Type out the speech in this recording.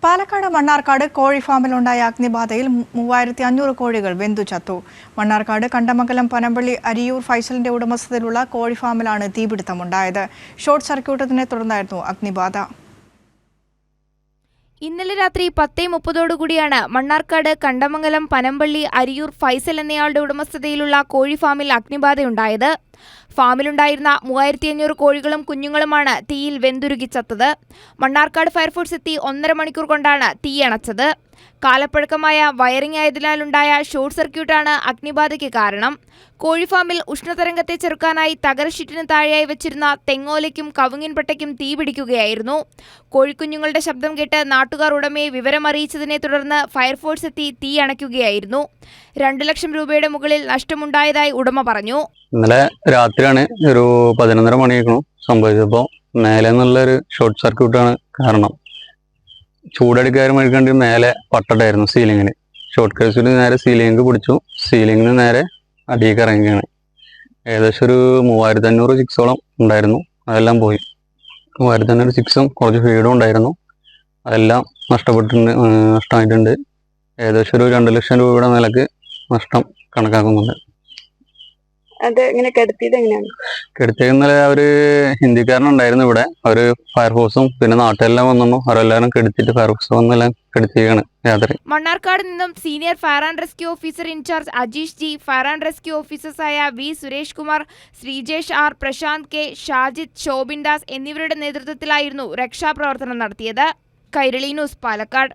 പാലക്കാട് മണ്ണാർക്കാട് കോഴി ഫാമിലുണ്ടായ അഗ്നിബാധയിൽ 3500 കോഴികൾ വെന്തു ചത്തു. മണ്ണാർക്കാട് കണ്ടമംഗലം പനമ്പള്ളി അരിയൂർ ഫൈസലിന്റെ ഉടമസ്ഥതയിലുള്ള കോഴി ഫാമിലാണ് തീപിടുത്തമുണ്ടായത്. ഷോർട്ട് സർക്യൂട്ടിനെ തുടർന്നായിരുന്നു അഗ്നിബാധ. ഇന്നലെ രാത്രി 10:30 മണ്ണാർക്കാട് കണ്ടമംഗലം പനമ്പള്ളി അരിയൂർ ഫൈസൽ എന്നയാളുടെ ഉടമസ്ഥതയിലുള്ള കോഴി ഫാമിൽ അഗ്നിബാധയുണ്ടായത്. ഫാമിലുണ്ടായിരുന്ന 3500 കോഴികളും കുഞ്ഞുങ്ങളുമാണ് തീയിൽ വെന്തുരുകി ചത്തത്. മണ്ണാർക്കാട് ഫയർഫോഴ്സ് എത്തി 1.5 മണിക്കൂർ കൊണ്ടാണ് തീയണച്ചത്. കാലപ്പഴക്കമായ വയറിംഗ് ആയതിനാലുണ്ടായ ഷോർട്ട് സർക്യൂട്ടാണ് അഗ്നിബാധയ്ക്ക് കാരണം. കോഴിഫാമിൽ ഉഷ്ണതരംഗത്തെ ചെറുക്കാനായി തകരഷീറ്റിന് താഴെയായി വെച്ചിരുന്ന തെങ്ങോലയ്ക്കും കവുങ്ങിൻപട്ടയ്ക്കും തീപിടിക്കുകയായിരുന്നു. കോഴിക്കുഞ്ഞുങ്ങളുടെ ശബ്ദം കേട്ട് നാട്ടുകാർ ഉടമയെ വിവരമറിയിച്ചതിനെ തുടർന്ന് ഫയർഫോഴ്സ് എത്തി തീ അണയ്ക്കുകയായിരുന്നു. 2 ലക്ഷം രൂപയുടെ മുകളിൽ നഷ്ടമുണ്ടായതായി ഉടമ പറഞ്ഞു. ഇന്നലെ രാത്രിയാണ് ഒരു 11:30 മണിയായിരുന്നു സംഭവിച്ചപ്പോൾ മേലെ നിന്നുള്ളൊരു ഷോർട്ട് സർക്യൂട്ടാണ് കാരണം. ചൂടടിക്കാരും മഴിക്കണ്ടി മേലെ പട്ടടായിരുന്നു സീലിങ്ങിന്. ഷോർട്ട് സർക്യൂട്ട് നേരെ സീലിംഗ് പിടിച്ചു. സീലിങ്ങിന് നേരെ അടിയൊക്കെ ഇറങ്ങിയാണ്. ഏകദേശം ഒരു 3500 ചിക്സോളം ഉണ്ടായിരുന്നു. അതെല്ലാം പോയി. 3500 ചിക്സും കുറച്ച് ഫീഡും ഉണ്ടായിരുന്നു. അതെല്ലാം നഷ്ടമായിട്ടുണ്ട്. ഏകദേശം ഒരു 2 ലക്ഷം രൂപയുടെ നിലക്ക് നഷ്ടം കണക്കാക്കുന്നുണ്ട്. അത് ഇങ്ങനെ കെടുത്തിയത് എങ്ങനെയാണ്? കെടുത്തിയെന്നല്ല, അവര് ഹിന്ദിക്കാരനുണ്ടായിരുന്നു ഇവിടെ. അവര് ഫയർഫോഴ്സും പിന്നെ നാട്ടിലെല്ലാം വന്നു. അവരെല്ലാവരും കെടുത്തിട്ട് ഫയർഫോഴ്സ് വന്നെല്ലാം കെടുത്തിയാണ് രാത്രി. മണ്ണാർക്കാട് നിന്നും senior fire and rescue officer in charge Ajeesh G, fire and rescue ഓഫീസേഴ്സായ V Suresh Kumar, Sreejesh R, Prasanth K, Shajid, Shobin Das എന്നിവരുടെ നേതൃത്വത്തിലായിരുന്നു രക്ഷാപ്രവർത്തനം നടത്തിയത്. കൈരളി ന്യൂസ്, പാലക്കാട്.